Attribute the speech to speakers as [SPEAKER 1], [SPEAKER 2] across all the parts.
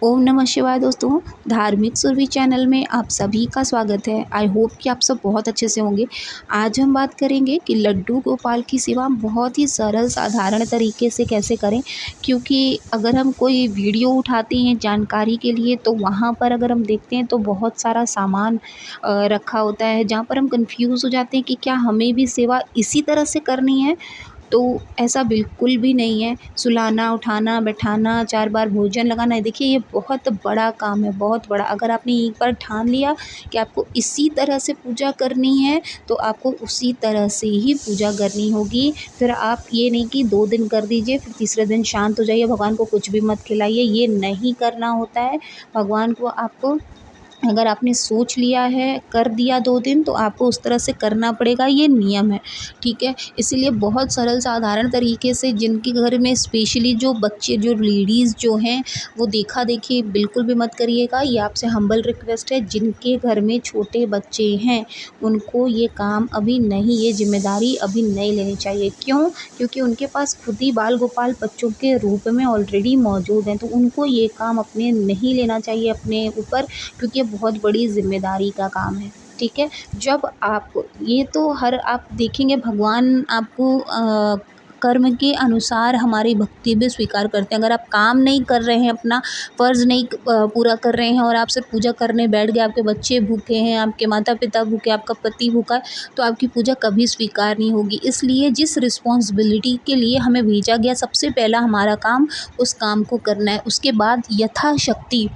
[SPEAKER 1] ओम नमः शिवाय दोस्तों। धार्मिक सुरभि चैनल में आप सभी का स्वागत है। आई होप कि आप सब बहुत अच्छे से होंगे। आज हम बात करेंगे कि लड्डू गोपाल की सेवा बहुत ही सरल साधारण तरीके से कैसे करें, क्योंकि अगर हम कोई वीडियो उठाते हैं जानकारी के लिए तो वहाँ पर अगर हम देखते हैं तो बहुत सारा सामान रखा होता है, जहाँ पर हम कंफ्यूज हो जाते हैं कि क्या हमें भी सेवा इसी तरह से करनी है। तो ऐसा बिल्कुल भी नहीं है। सुलाना, उठाना, बैठाना, 4 बार भोजन लगाना, देखिए ये बहुत बड़ा काम है, बहुत बड़ा। अगर आपने एक बार ठान लिया कि आपको इसी तरह से पूजा करनी है, तो आपको उसी तरह से ही पूजा करनी होगी। फिर आप ये नहीं कि 2 दिन कर दीजिए, फिर तीसरे दिन शांत हो जाइए, भगवान को कुछ भी मत खिलाइए, ये नहीं करना होता है। भगवान को आपको, अगर आपने सोच लिया है, कर दिया 2 दिन, तो आपको उस तरह से करना पड़ेगा, ये नियम है, ठीक है? इसीलिए बहुत सरल साधारण तरीके से, जिनके घर में स्पेशली जो बच्चे, जो लेडीज़ जो हैं, वो देखा-देखी बिल्कुल भी मत करिएगा। ये आपसे हम्बल रिक्वेस्ट है। जिनके घर में छोटे बच्चे हैं, उनको ये काम अभी नहीं, ये ज़िम्मेदारी अभी नहीं लेनी चाहिए। क्यों? क्योंकि उनके पास खुद ही बाल गोपाल बच्चों के रूप में ऑलरेडी मौजूद हैं, तो उनको ये काम अपने नहीं लेना चाहिए अपने ऊपर, क्योंकि ये बहुत बड़ी ज़िम्मेदारी का काम है, ठीक है? जब आप ये तो हर आप देखेंगे, भगवान आपको कर्म के अनुसार हमारी भक्ति भी स्वीकार करते हैं। अगर आप काम नहीं कर रहे हैं, अपना फ़र्ज़ नहीं पूरा कर रहे हैं और आप सिर्फ पूजा करने बैठ गए, आपके बच्चे भूखे हैं, आपके माता-पिता भूखे, आपका पति भूखा है, तो आपकी पूजा कभी स्वीकार नहीं होगी। इसलिए जिस रिस्पॉन्सिबिलिटी के लिए हमें भेजा गया, सबसे पहला हमारा काम उस काम को करना है। उसके बाद यथाशक्ति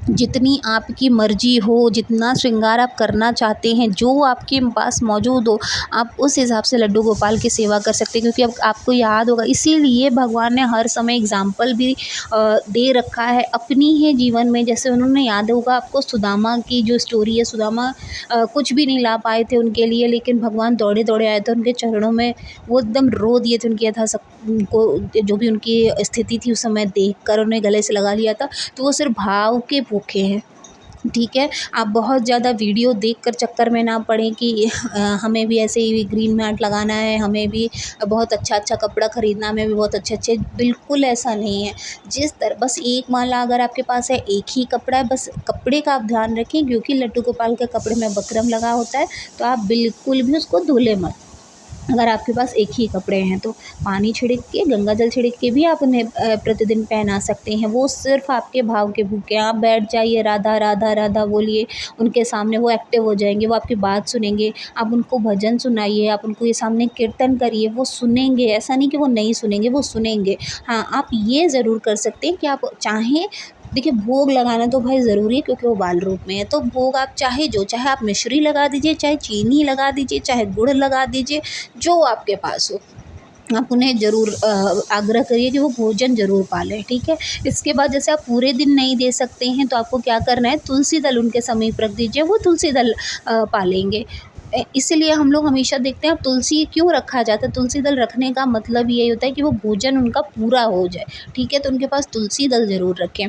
[SPEAKER 1] जितनी आपकी मर्ज़ी हो, जितना श्रृंगार आप करना चाहते हैं, जो आपके पास मौजूद हो, आप उस हिसाब से लड्डू गोपाल की सेवा कर सकते हैं। क्योंकि अब आपको याद होगा, इसीलिए भगवान ने हर समय एग्ज़ाम्पल भी दे रखा है अपनी ही जीवन में। जैसे उन्होंने, याद होगा आपको, सुदामा की जो स्टोरी है, सुदामा कुछ भी नहीं ला पाए थे उनके लिए, लेकिन भगवान दौड़े-दौड़े आए थे उनके चरणों में, वो एकदम रो दिए थे उनकी उनको जो भी उनकी स्थिति थी उस समय देखकर उन्हें गले से लगा लिया था। तो वो सिर्फ़ भाव के भूखे हैं, ठीक है? आप बहुत ज़्यादा वीडियो देखकर चक्कर में ना पड़ें कि हमें भी ऐसे ही ग्रीन मैट लगाना है, हमें भी बहुत अच्छा-अच्छा कपड़ा खरीदना, हमें भी बहुत अच्छे-अच्छे, बिल्कुल ऐसा नहीं है। जिस तरह बस एक माला अगर आपके पास है, एक ही कपड़ा है, बस कपड़े का आप ध्यान रखें, क्योंकि लड्डू गोपाल के कपड़े में बकरम लगा होता है, तो आप बिल्कुल भी उसको धुलें मत। अगर आपके पास एक ही कपड़े हैं तो पानी छिड़क के, गंगा जल छिड़क के भी आप उन्हें प्रतिदिन पहना सकते हैं। वो सिर्फ़ आपके भाव के भूखे हैं। आप बैठ जाइए, राधा राधा राधा बोलिए उनके सामने, वो एक्टिव हो जाएंगे, वो आपकी बात सुनेंगे। आप उनको भजन सुनाइए, आप उनको ये सामने कीर्तन करिए, वो सुनेंगे। ऐसा नहीं कि वो नहीं सुनेंगे, वो सुनेंगे। हाँ, आप ये ज़रूर कर सकते हैं कि आप चाहें, देखिए भोग लगाना तो भाई ज़रूरी है, क्योंकि वो बाल रूप में है, तो भोग आप चाहे आप मिश्री लगा दीजिए, चाहे चीनी लगा दीजिए, चाहे गुड़ लगा दीजिए, जो आपके पास हो। आप उन्हें ज़रूर आग्रह करिए कि वो भोजन ज़रूर पालें, ठीक है? इसके बाद जैसे आप पूरे दिन नहीं दे सकते हैं, तो आपको क्या करना है, तुलसी दल उनके समीप रख दीजिए, वो तुलसी दल पालेंगे। इसीलिए हम लोग हमेशा देखते हैं, अब तुलसी क्यों रखा जाता है? तुलसी दल रखने का मतलब यही होता है कि वो भोजन उनका पूरा हो जाए, ठीक है? तो उनके पास तुलसी दल ज़रूर रखें।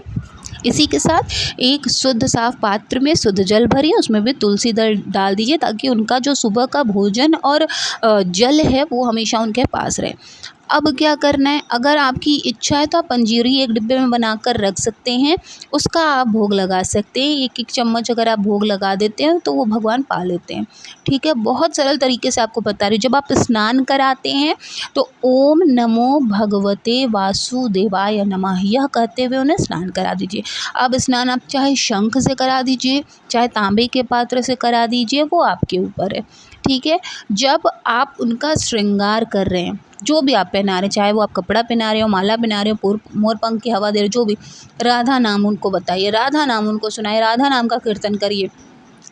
[SPEAKER 1] इसी के साथ एक शुद्ध साफ पात्र में शुद्ध जल भरिए, उसमें भी तुलसी दल डाल दीजिए, ताकि उनका जो सुबह का भोजन और जल है वो हमेशा उनके पास रहे। अब क्या करना है, अगर आपकी इच्छा है तो आप पंजीरी एक डिब्बे में बनाकर रख सकते हैं, उसका आप भोग लगा सकते हैं। 1-1 चम्मच अगर आप भोग लगा देते हैं तो वो भगवान पा लेते हैं, ठीक है? बहुत सरल तरीके से आपको बता रही हूँ। जब आप स्नान कराते हैं तो ओम नमो भगवते वासुदेवाय नमः, यह कहते हुए उन्हें स्नान करा दीजिए। अब स्नान आप चाहे शंख से करा दीजिए, चाहे तांबे के पात्र से करा दीजिए, वो आपके ऊपर है, ठीक है? जब आप उनका श्रृंगार कर रहे हैं, जो भी आप पहना रहे हैं, चाहे वो आप कपड़ा पहना रहे हो, माला पहना रहे हो, मोर पंख की हवा दे रहे हो, जो भी, राधा नाम उनको बताइए, राधा नाम उनको सुनाइए, राधा नाम का कीर्तन करिए।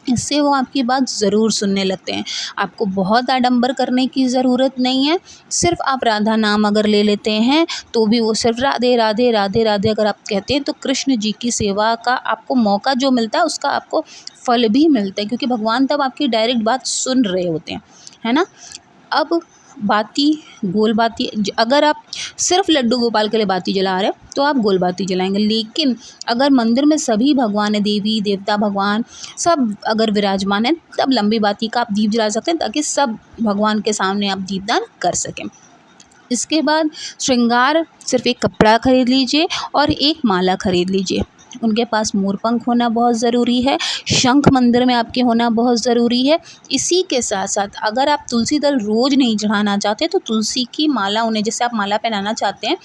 [SPEAKER 1] इससे वो आपकी बात ज़रूर सुनने लगते हैं। आपको बहुत आडंबर करने की ज़रूरत नहीं है। सिर्फ़ आप राधा नाम अगर ले लेते हैं, तो भी वो सिर्फ़ राधे राधे राधे राधे अगर आप कहते हैं, तो कृष्ण जी की सेवा का आपको मौका जो मिलता है, उसका आपको फल भी मिलता है, क्योंकि भगवान तब आपकी डायरेक्ट बात सुन रहे होते हैं, है ना? अब बाती, गोल बाती, अगर आप सिर्फ लड्डू गोपाल के लिए बाती जला रहे हैं तो आप गोल बाती जलाएंगे। लेकिन अगर मंदिर में सभी भगवान है, देवी देवता भगवान सब अगर विराजमान है, तब लंबी बाती का आप दीप जला सकते हैं, ताकि सब भगवान के सामने आप दीपदान कर सकें। इसके बाद श्रृंगार, सिर्फ एक कपड़ा खरीद लीजिए और एक माला खरीद लीजिए, उनके पास मोरपंख होना बहुत ज़रूरी है, शंख मंदिर में आपके होना बहुत ज़रूरी है। इसी के साथ-साथ अगर आप तुलसी दल रोज़ नहीं चढ़ाना चाहते तो तुलसी की माला उन्हें, जैसे आप माला पहनाना चाहते हैं,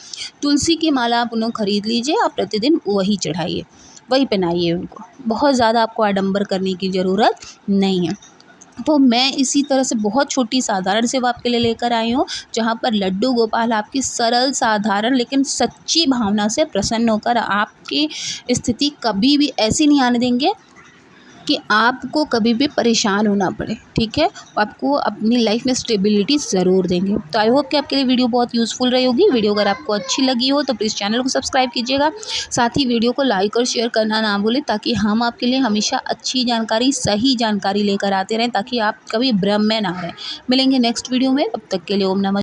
[SPEAKER 1] तुलसी की माला आप उन्हें खरीद लीजिए और प्रतिदिन वही चढ़ाइए, वही पहनाइए उनको। बहुत ज़्यादा आपको आडंबर करने की ज़रूरत नहीं है। तो मैं इसी तरह से बहुत छोटी साधारण सेवा आपके लिए लेकर आई हूँ, जहाँ पर लड्डू गोपाल आपकी सरल, साधारण लेकिन सच्ची भावना से प्रसन्न होकर आपकी स्थिति कभी भी ऐसी नहीं आने देंगे कि आपको कभी भी परेशान होना पड़े, ठीक है? आपको अपनी लाइफ में स्टेबिलिटी ज़रूर देंगे। तो आई होप कि आपके लिए वीडियो बहुत यूज़फुल रही होगी। वीडियो अगर आपको अच्छी लगी हो तो प्लीज़ चैनल को सब्सक्राइब कीजिएगा। साथ ही वीडियो को लाइक और शेयर करना ना भूलें, ताकि हम आपके लिए हमेशा अच्छी जानकारी, सही जानकारी लेकर आते रहें, ताकि आप कभी भ्रम में ना रहें। मिलेंगे नेक्स्ट वीडियो में, तब तक के लिए ओम नमः